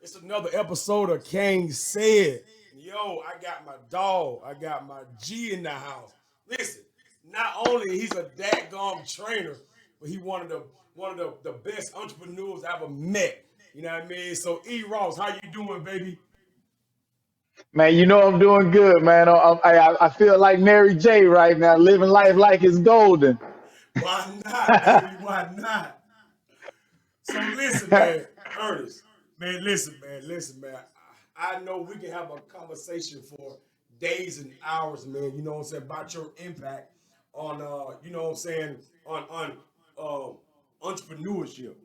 It's another episode of KaneSaid. Yo, I got my dog. I got my G in the house. Listen, not only he's a dadgum trainer, but he one of the best entrepreneurs I ever met. You know what I mean? So E Ross, how you doing, baby? Man, you know I'm doing good, man. I feel like Mary J right now, living life like it's golden. Why not, baby? Why not? So listen, man, Ernest, man, listen, man. I know we can have a conversation for days and hours, man. You know what I'm saying about your impact on, you know what I'm saying on entrepreneurship.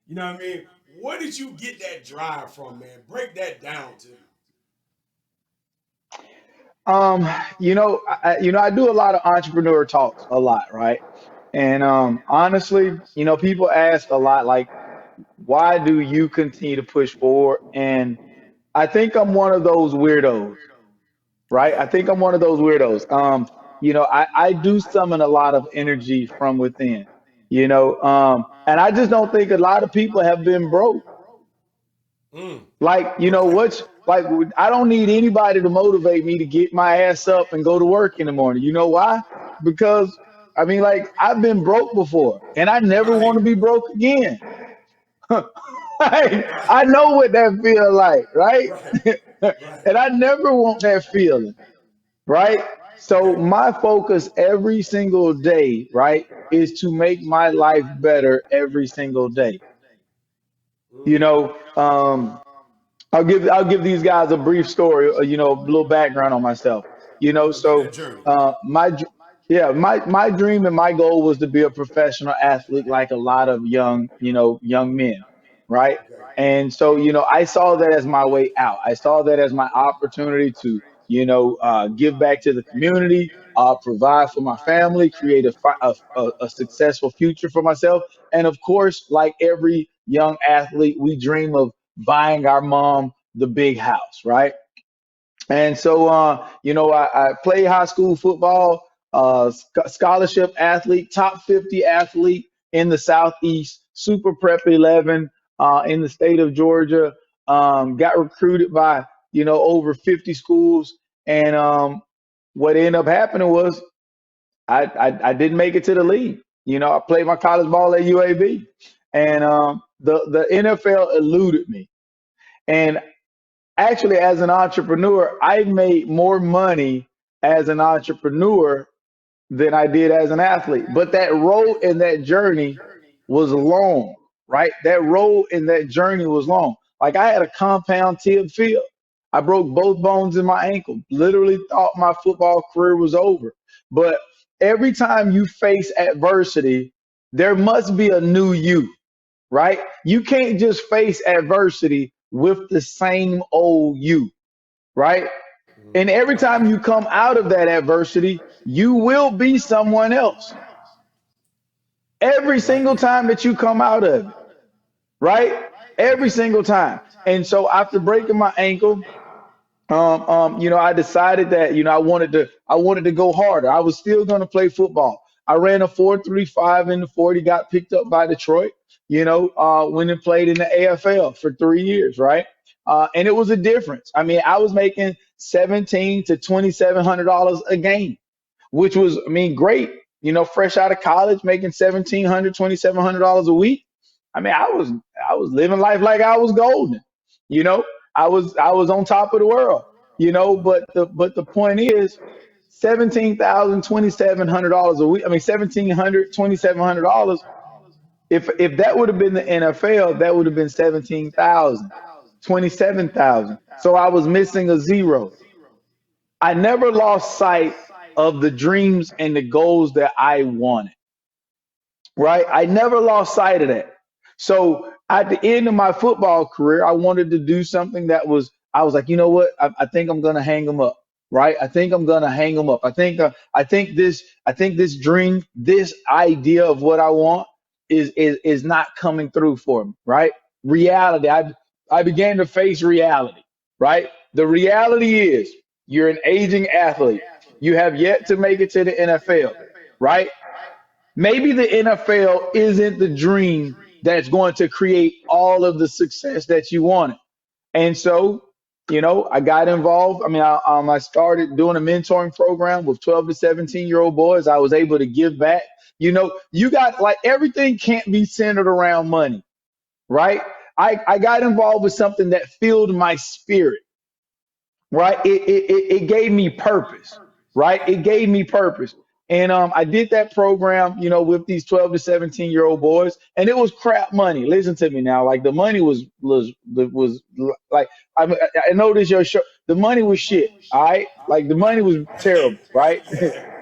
You know what I mean? Where did you get that drive from, man? Break that down to me. Um, I do a lot of entrepreneur talks a lot, right? And honestly, people ask a lot like, why do you continue to push forward? And I think I'm one of those weirdos, right? Okay. I think I'm one of those weirdos. I do summon a lot of energy from within, and I just don't think a lot of people have been broke. Like, Okay. I don't need anybody to motivate me to get my ass up and go to work in the morning. You know why? Because I mean, like, I've been broke before and I never want Right. to be broke again. Like, Right. I know what that feel like, right? Right. Right. And I never want that feeling, right? So Okay. my focus every single day, right, is to make my life better every single day. You Mm. know, um, I'll give these guys a brief story, a little background on myself. You know, Give me so that journey. my dream and my goal was to be a professional athlete like a lot of young men, right? Okay. And so, I saw that as my way out. I saw that as my opportunity to, give back to the community, provide for my family, create a successful future for myself. And of course, like every young athlete, we dream of buying our mom the big house, right? And so, I played high school football, scholarship athlete, top 50 athlete in the Southeast, super prep 11 in the state of Georgia. Got recruited by, over 50 schools. And what ended up happening was I didn't make it to the league. I played my college ball at UAB, and the NFL eluded me. And actually, as an entrepreneur, I made more money as an entrepreneur than I did as an athlete. But that road and that journey was long, right? That road and that journey was long. Like, I had a compound tib fib. I broke both bones in my ankle. Literally thought my football career was over. But every time you face adversity, there must be a new you, right? You can't just face adversity with the same old you, right? And every Right. time you come out of that adversity, you will be someone else. Every Right. single time that you come out of it, right? Every Okay. single time. And so after breaking my ankle, I decided that I wanted to go harder. I was still going to play football. I ran a 4.35 in the 40, got picked up by Detroit. Went and played in the AFL for 3 years, right? And it was a difference. I mean, I was making 17 to $2,700 a game, which was, I mean, great. Fresh out of college, making 1,700, $2,700 a week. I mean, I was living life like I was golden. You know, I was on top of the world. But the point is, 17,000, $2,700 a week. I mean, 1,700, $2,700. If that would have been the NFL, that would have been 17,000, 27,000. So I was missing a zero. I never lost sight of the dreams and the goals that I wanted, right? I never lost sight of that. So at the end of my football career, I wanted to do something I was like, you know what? I think I'm going to hang them up, right? I think I'm going to hang them up. I think this dream, this idea of what I want is not coming through for me, right? Reality. I began to face reality, right? The reality is you're an aging athlete. You have yet to make it to the NFL, right? Maybe the NFL isn't the dream that's going to create all of the success that you wanted. And so, I got involved. I mean, I started doing a mentoring program with 12 to 17-year-old boys. I was able to give back. You got like everything can't be centered around money, right? I got involved with something that filled my spirit, right? It gave me purpose, right? It gave me purpose. And I did that program, with these 12 to 17-year-old boys, and it was crap money. Listen to me now. Like the money was like I noticed your show. The money was shit. All right, like the money was terrible, right?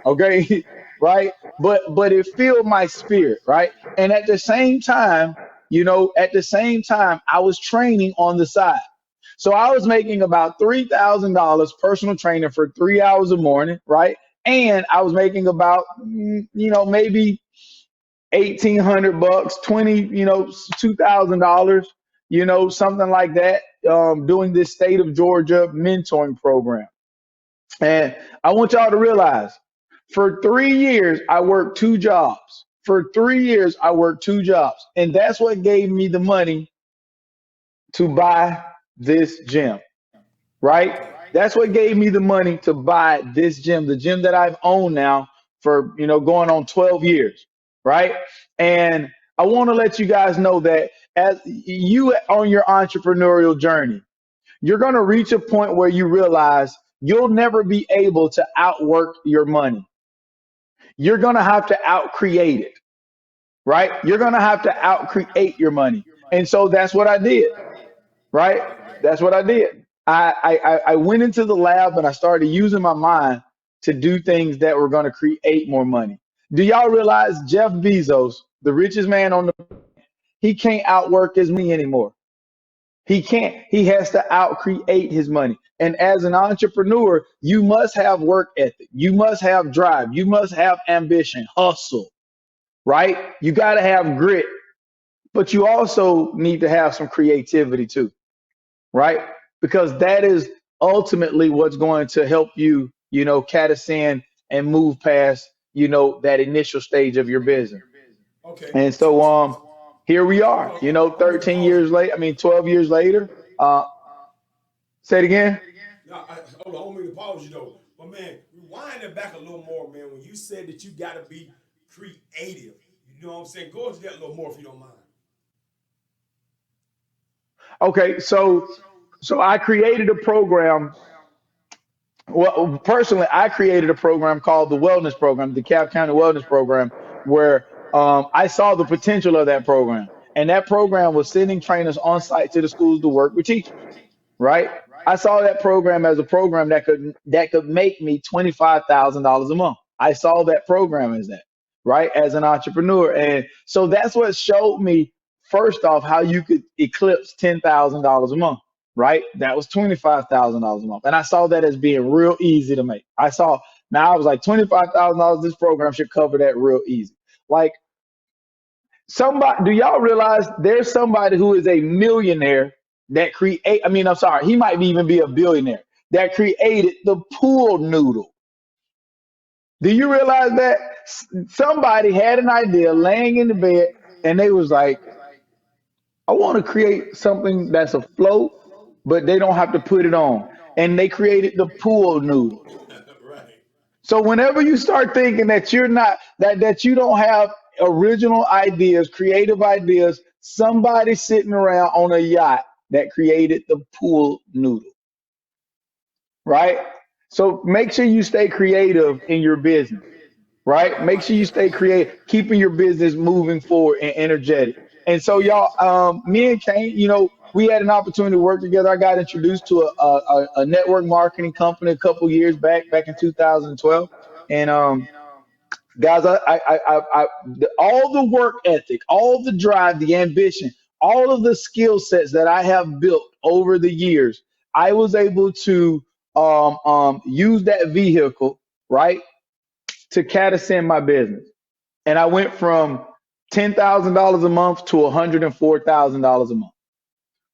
Okay, right. But it filled my spirit, right? And at the same time, I was training on the side. So I was making about $3,000 personal training for 3 hours a morning, right? And I was making about, maybe 1,800 bucks, 2,000, something like that, doing this state of Georgia mentoring program. And I want y'all to realize for 3 years, I worked two jobs. For 3 years, I worked two jobs. And that's what gave me the money to buy this gym, right? That's what gave me the money to buy this gym, the gym that I've owned now for, going on 12 years, right? And I want to let you guys know that as you on your entrepreneurial journey, you're going to reach a point where you realize you'll never be able to outwork your money. You're going to have to outcreate it, right? You're going to have to outcreate your money. And so that's what I did, right? That's what I did. I went into the lab and I started using my mind to do things that were going to create more money. Do y'all realize Jeff Bezos, the richest man on the, he can't outwork his money anymore. He can't. He has to outcreate his money. And as an entrepreneur, you must have work ethic. You must have drive. You must have ambition, hustle, right? You got to have grit, but you also need to have some creativity too, right? Because that is ultimately what's going to help you, catisand and move past, that initial stage of your business. Okay. And so here we Hold are, on. I'm gonna make a 13 pause. years later, I mean 12 years later. Say it again. Now, hold on. I don't mean to pause you though, but man, rewind it back a little more, man. When you said that you got to be creative, you know what I'm saying? Go into that a little more if you don't mind. Okay, so I created a program. Well, personally, I created a program called the Wellness Program, the Cap County Wellness Program, where I saw the potential of that program. And that program was sending trainers on site to the schools to work with teachers, right? I saw that program as a program that could make me $25,000 a month. I saw that program as that, right? As an entrepreneur. And so that's what showed me first off how you could eclipse $10,000 a month, right? That was $25,000 a month. And I saw that as being real easy to make. Now I was like $25,000, this program should cover that real easy. Like somebody, do y'all realize there's somebody who is a millionaire that I'm sorry, he might even be a billionaire that created the pool noodle. Do you realize that somebody had an idea laying in the bed and they was like, I want to create something that's afloat, but they don't have to put it on. And they created the pool noodle. Right. So whenever you start thinking that you're not that you don't have original ideas, creative ideas, somebody sitting around on a yacht that created the pool noodle, right? So make sure you stay creative in your business, right? Make sure you stay creative, keeping your business moving forward and energetic. And so y'all, me and Kane, we had an opportunity to work together. I got introduced to a network marketing company a couple years back in 2012. And guys, all the work ethic, all the drive, the ambition, all of the skill sets that I have built over the years, I was able to use that vehicle, right, to catisend my business. And I went from $10,000 a month to $104,000 a month,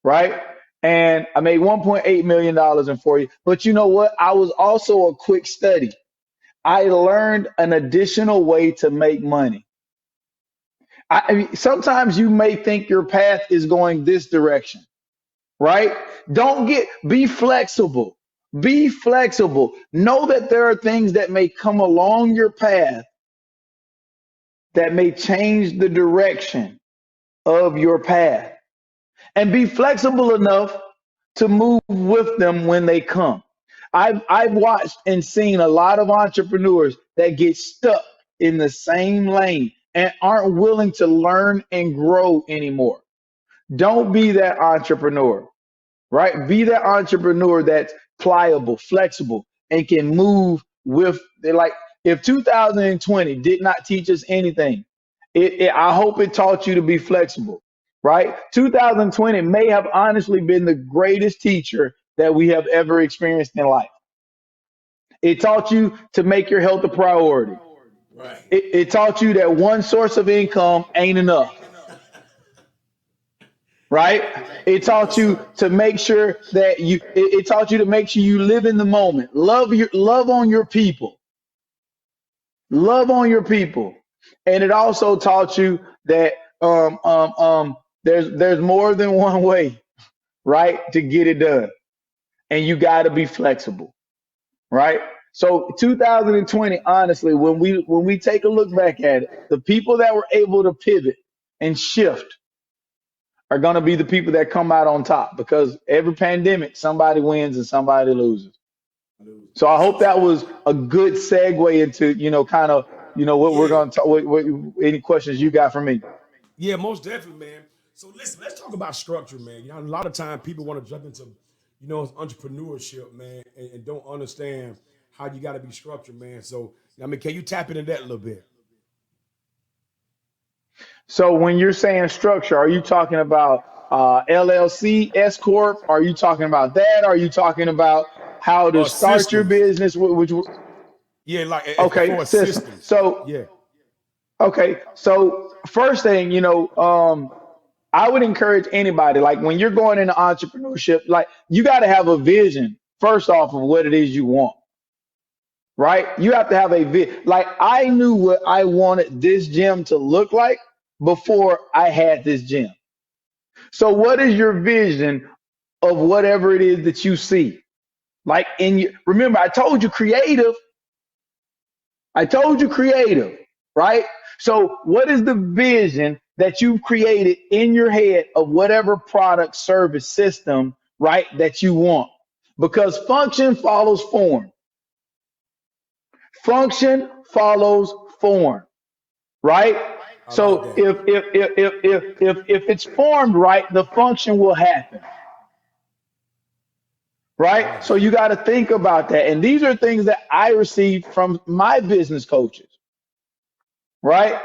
right? And I made $1.8 million in 4 years. But you know what? I was also a quick study. I learned an additional way to make money. I mean, sometimes you may think your path is going this direction, right? Don't get, be flexible. Be flexible. Know that there are things that may come along your path that may change the direction of your path. And be flexible enough to move with them when they come. I've watched and seen a lot of entrepreneurs that get stuck in the same lane and aren't willing to learn and grow anymore. Don't be that entrepreneur, right? Be that entrepreneur that's pliable, flexible, and can move with, like, if 2020 did not teach us anything, I hope it taught you to be flexible, right? 2020 may have honestly been the greatest teacher that we have ever experienced in life. It taught you to make your health a priority. Right. It taught you that one source of income ain't enough, right? It taught Yes, you sir. to make sure that it taught you to make sure you live in the moment. Love on your people. Love on your people. And it also taught you that there's more than one way, right, to get it done. And you got to be flexible, right? So 2020, honestly, when we take a look back at it, the people that were able to pivot and shift are going to be the people that come out on top, because every pandemic, somebody wins and somebody loses. So I hope that was a good segue into, kind of, what we're Yeah. going to talk. Any questions you got for me? Yeah, most definitely, man. So listen, let's talk about structure, man. A lot of time people want to jump into, entrepreneurship, man, and don't understand how you got to be structured, man. So, can you tap into that a little bit? So when you're saying structure, are you talking about LLC, S corp? Are you talking about that? Are you talking about how to start your Systems. business? Yeah, like as Okay, far as system. systems. So Yeah. okay, so first thing, I would encourage anybody, like when you're going into entrepreneurship, like you got to have a vision first off of what it is you want, right? You have to have a like I knew what I wanted this gym to look like before I had this gym. So what is your vision of whatever it is that you see? Like in your, remember I told you creative, right? So what is the vision that you've created in your head of whatever product, service, system, right, that you want? Because function follows form. Function follows form, right? I like So that. if it's formed right, the function will happen, I right? like So that. you got to think about that. And these are things that I received from my business coaches, right?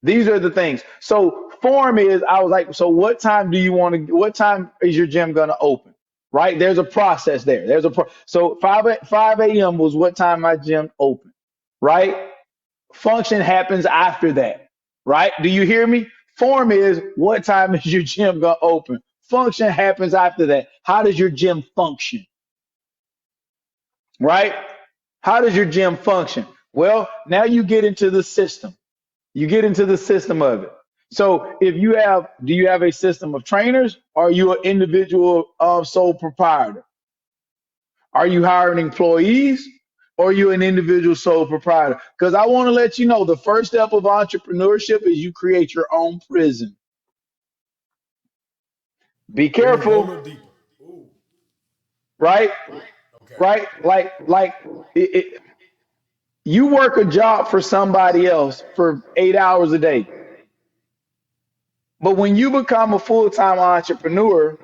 These are the things. So form is, I was like, so what time do you want to, what time is your gym going to open? Right? There's a process there. So 5 a.m. was what time my gym opened, right? Function happens after that, right? Do you hear me? Form is what time is your gym going to open? Function happens after that. How does your gym function, right? How does your gym function? Well, now you get into the system. You get into the system of it. So if you have, do you have a system of trainers? Or are you an individual sole proprietor? Are you hiring employees? Or are you an individual sole proprietor? Because I want to let you know the first step of entrepreneurship is you create your own prison. Be Ooh, go a careful, little deeper. Ooh, right? okay. Right? Like you work a job for somebody else for 8 hours a day. But when you become a full-time entrepreneur,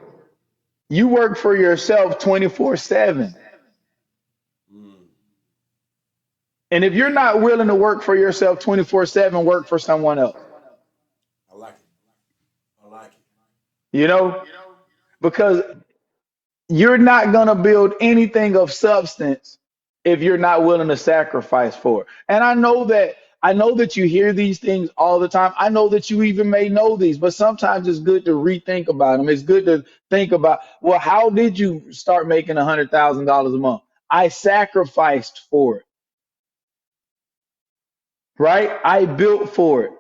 you work for yourself 24/7. Mm, And if you're yeah, not willing to work for yourself 24/7, work for someone else. I like it. I like it. You know, because you're not going to build anything of substance if you're not willing to sacrifice for it. And I know that you hear these things all the time. I know that you even may know these, but sometimes it's good to rethink about them. It's good to think about, well, how did you start making $100,000 a month? I sacrificed for it, right? I built for it.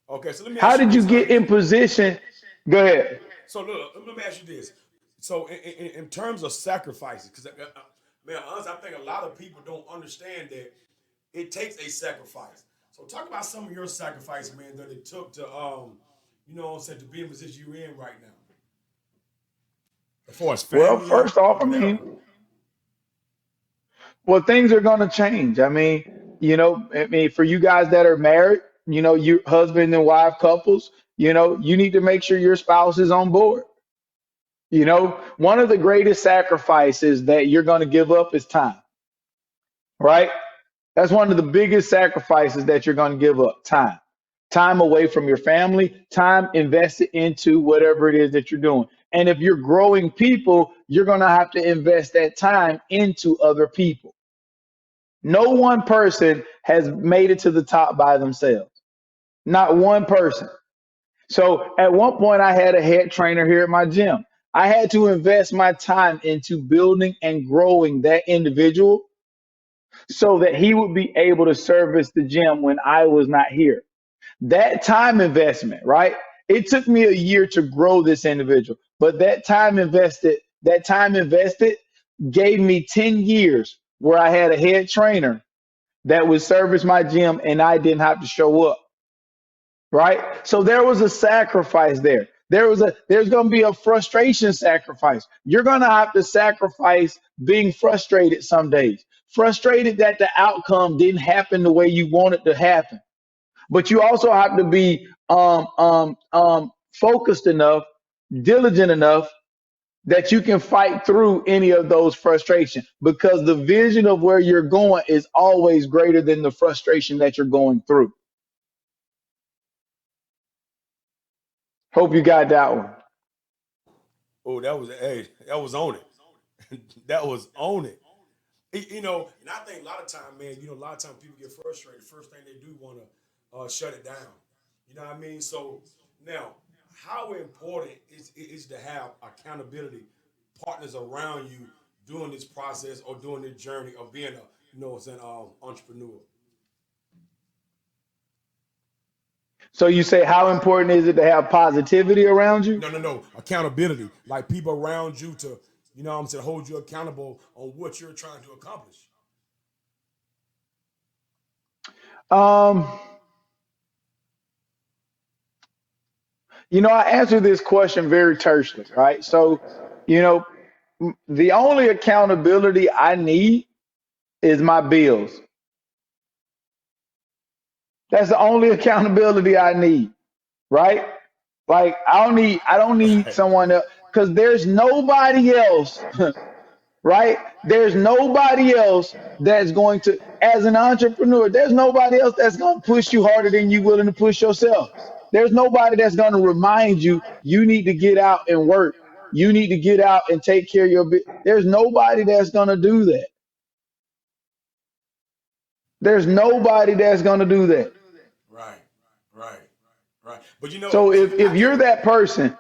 Okay, so let me How ask you did you this, get Ernest. in position? Go ahead. So look, let me ask you this. So in terms of sacrifices, because man, honestly, I think a lot of people don't understand that it takes a sacrifice. So talk about some of your sacrifice, man, that it took to you know what I'm saying, to be in the position you're in right now. As far as Well, family first off, or whatever. things are going to change. I mean, for you guys that are married, you husband and wife couples, you need to make sure your spouse is on board. One of the greatest sacrifices that you're going to give up is time, right? That's one of the biggest sacrifices that you're going to give up, time. Time away from your family, time invested into whatever it is that you're doing. And if you're growing people, you're going to have to invest that time into other people. No one person has made it to the top by themselves. Not one person. So at one point, I had a head trainer here at my gym. I had to invest my time into building and growing that individual so that he would be able to service the gym when I was not here. That time investment, right? It took me a year to grow this individual, but that time invested gave me 10 years where I had a head trainer that would service my gym and I didn't have to show up, right? So there was a sacrifice there. There's going to be a frustration sacrifice. You're going to have to sacrifice being frustrated some days. Frustrated that the outcome didn't happen the way you want it to happen. But you also have to be focused enough, diligent enough that you can fight through any of those frustrations because the vision of where you're going is always greater than the frustration that you're going through. Hope you got that one. Oh, that was hey, that was on it. That was on it. You know, and I think a lot of time, man, you know, a lot of time people get frustrated. First thing they do want to shut it down. You know what I mean? So now, how important is to have accountability partners around you during this process or during this journey of being a, you know, what I'm saying, entrepreneur? So you say, how important is it to have positivity around you? No, no, no. Accountability, like people around you to, you know, what I'm saying, hold you accountable on what you're trying to accomplish. Um, I answer this question very tersely, right? So, you know, the only accountability I need is my bills. That's the only accountability I need, right? Like I don't need Right. someone else because there's nobody else, right? There's nobody else that's going to, as an entrepreneur, there's nobody else that's going to push you harder than you willing to push yourself. There's nobody that's going to remind you you need to get out and work. You need to get out and take care of your business. There's nobody that's going to do that. There's nobody that's going to do that. Right, right, right. But you know, So see, if I you're can, that person,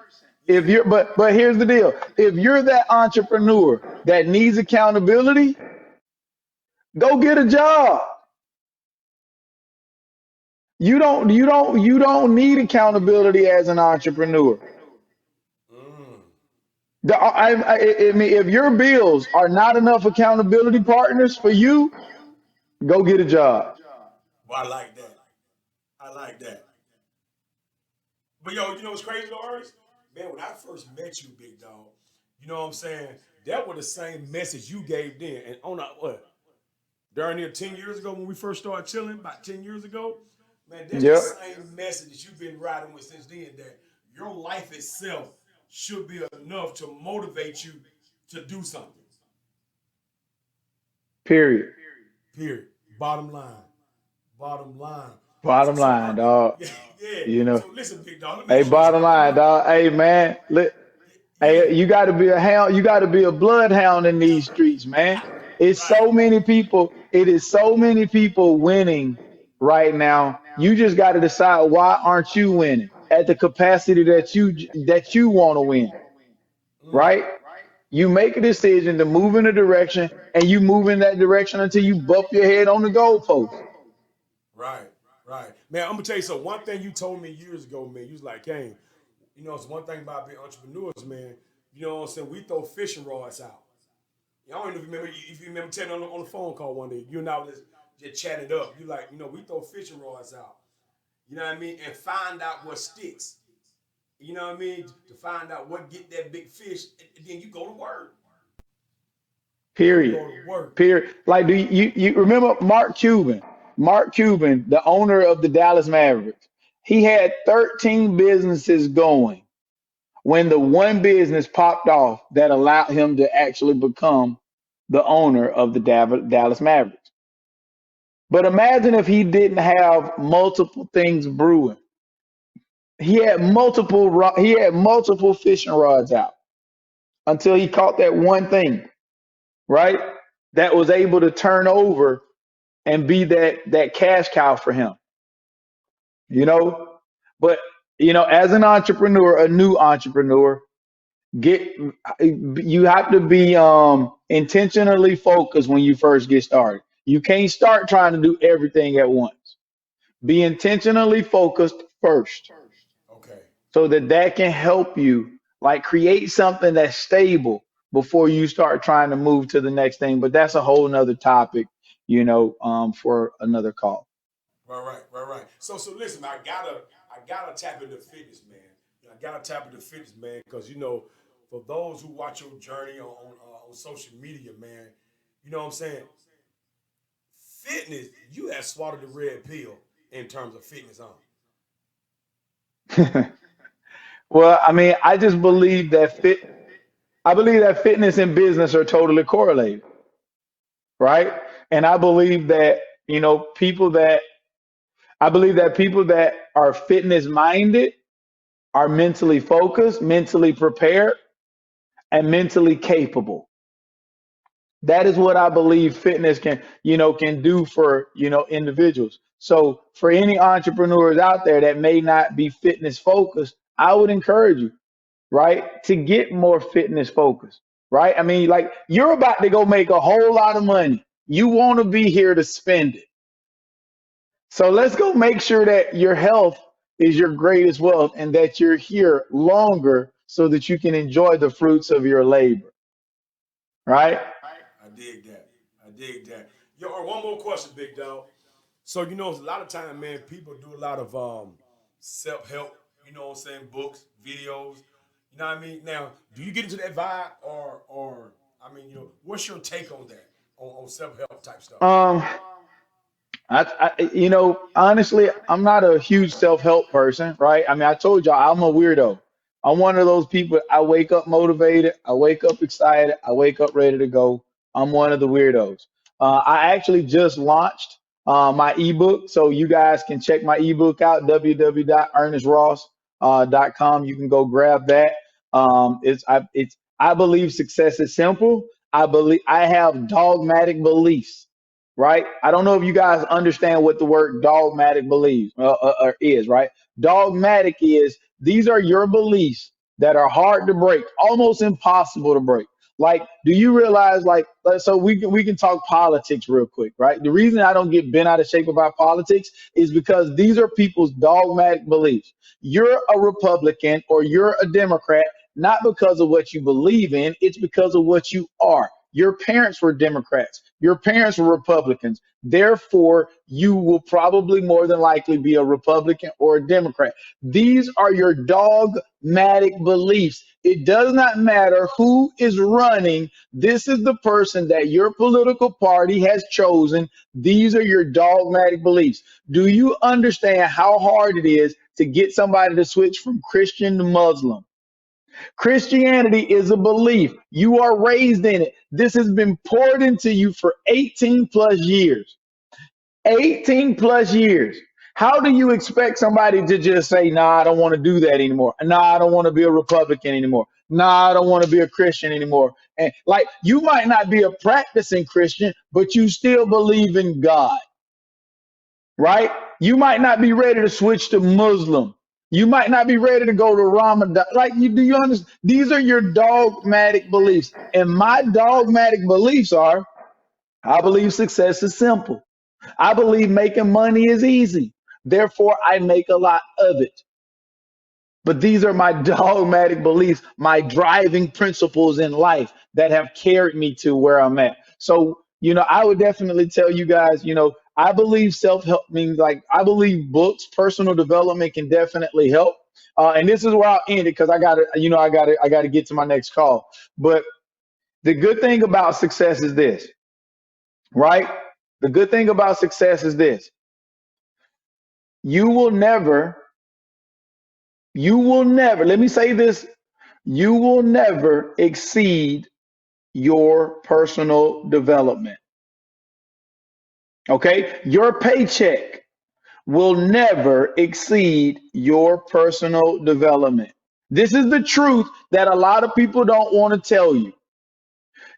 if yeah. you're but here's the deal. If you're that entrepreneur that needs accountability, go get a job. You don't need accountability as an entrepreneur. Mm. I mean, if your bills are not enough accountability partners for you, go get a job. Well, I like that. I like that. But yo, you know what's crazy, Doris? Man, when I first met you, big dog, you know what I'm saying? That was the same message you gave then. And on a, what? During here 10 years ago when we first started chilling, about 10 years ago, man, that's the Yep. same message that you've been riding with since then, that your life itself should be enough to motivate you to do something. Period. Period. Bottom line. Bottom line. So, Bottom so line, dog. yeah, yeah. You know. So listen, big dog. Let me Hey, ask you this. bottom line, dog. Hey, man. Yeah, Hey, you got to be a hound. You got to be a bloodhound in these streets, man. It's right. so many people. It is so many people winning right now. You just got to decide why aren't you winning at the capacity that you want to win, Mm. right? You make a decision to move in a direction, and you move in that direction until you bump your head on the goalpost. Right, right. Man, I'm gonna tell you something. One thing you told me years ago, man, you was like, Kane, You know, it's one thing about being entrepreneurs, man. You know what I'm saying? We throw fishing rods out. I don't even remember if you remember telling on the phone call one day. You and I was just chatting it up. You like, we throw fishing rods out. You know what I mean? And find out what sticks. You know what I mean? To find out what get that big fish, and then you go to work. Then you Period. go to work. Period. Like, do you remember Mark Cuban? Mark Cuban, the owner of the Dallas Mavericks, he had 13 businesses going when the one business popped off that allowed him to actually become the owner of the Dallas Mavericks. But imagine if he didn't have multiple things brewing. He had multiple fishing rods out until he caught that one thing, right? That was able to turn over and be that cash cow for him, you know. But as an entrepreneur, a new entrepreneur, get you have to be intentionally focused when you first get started. You can't start trying to do everything at once. Be intentionally focused first, Okay. so that can help you like create something that's stable before you start trying to move to the next thing. But that's a whole nother topic, for another call. Right. So listen, I gotta tap into fitness, man. I gotta tap into fitness, man, because for those who watch your journey on social media, man, you know what I'm saying. Fitness, you have swallowed the red pill in terms of fitness, huh? Well, I mean, I believe that fitness and business are totally correlated, right? And I believe that people that are fitness minded are mentally focused, mentally prepared, and mentally capable. That is what I believe fitness can do for, individuals. So for any entrepreneurs out there that may not be fitness focused, I would encourage you, right, to get more fitness focused, right? I mean, like, you're about to go make a whole lot of money. You want to be here to spend it. So let's go make sure that your health is your greatest wealth and that you're here longer so that you can enjoy the fruits of your labor, right? I dig that. I dig that. Yo, or one more question, big dog. So a lot of time, man, people do a lot of self help. You know what I'm saying? Books, videos. You know what I mean? Now, do you get into that vibe, or I mean, what's your take on that, on self help type stuff? Um, honestly, I'm not a huge self-help person, right? I mean, I told y'all I'm a weirdo. I'm one of those people. I wake up motivated. I wake up excited. I wake up ready to go. I'm one of the weirdos. I actually just launched my ebook, so you guys can check my ebook out, www.ernestross.com. You can go grab that. I believe success is simple. I have dogmatic beliefs, right? I don't know if you guys understand what the word dogmatic believes is, right? Dogmatic is these are your beliefs that are hard to break, almost impossible to break. Like, do you realize, like, so we can talk politics real quick, right? The reason I don't get bent out of shape about politics is because these are people's dogmatic beliefs. You're a Republican or you're a Democrat, not because of what you believe in, it's because of what you are. Your parents were Democrats. Your parents were Republicans. Therefore, you will probably more than likely be a Republican or a Democrat. These are your dogmatic beliefs. It does not matter who is running. This is the person that your political party has chosen. These are your dogmatic beliefs. Do you understand how hard it is to get somebody to switch from Christian to Muslim? Christianity is a belief. You are raised in it. This has been poured into you for 18 plus years. 18 plus years. How do you expect somebody to just say, nah, I don't want to do that anymore? Nah, I don't want to be a Republican anymore. Nah, I don't want to be a Christian anymore. And like, you might not be a practicing Christian, but you still believe in God, right? You might not be ready to switch to Muslim. You might not be ready to go to Ramadan. Do you understand? These are your dogmatic beliefs. And my dogmatic beliefs are I believe success is simple. I believe making money is easy. Therefore, I make a lot of it. But these are my dogmatic beliefs, my driving principles in life that have carried me to where I'm at. So, I would definitely tell you guys, I believe self-help means, like, I believe books, personal development can definitely help. And this is where I'll end it because I gotta get to my next call. But the good thing about success is this, right? The good thing about success is this. You will never, let me say this, you will never exceed your personal development. Okay? Your paycheck will never exceed your personal development. This is the truth that a lot of people don't want to tell you.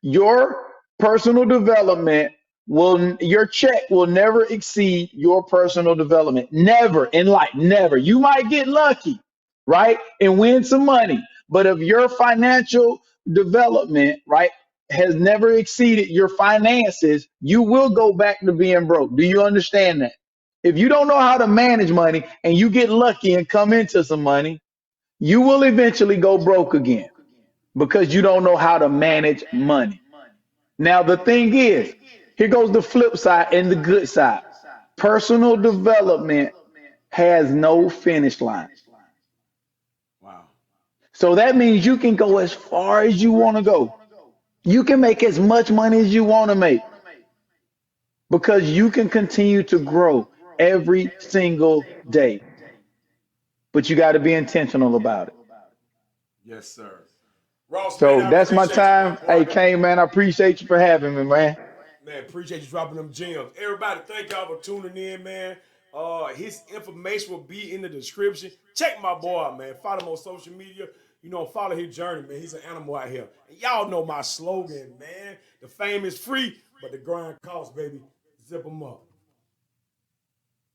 Your personal development your check will never exceed your personal development. Never in life, never. You might get lucky, right? And win some money. But if your financial development, right, has never exceeded your finances, you will go back to being broke. Do you understand that? If you don't know how to manage money and you get lucky and come into some money, you will eventually go broke again because you don't know how to manage money. Now, the thing is, here goes the flip side and the good side. Personal development has no finish line. Wow. So that means you can go as far as you want to go. You can make as much money as you want to make because you can continue to grow every single day. But you got to be intentional about it. Yes, sir. Ross, man, So I that's my appreciate you, my time. Hey, boy. Kane, man, I appreciate you for having me, man. Man, appreciate you dropping them gems. Everybody, thank y'all for tuning in, man. His information will be in the description. Check my boy out, man. Follow him on social media. Follow his journey, man. He's an animal out here. And y'all know my slogan, man. The fame is free, but the grind costs, baby. Zip them up.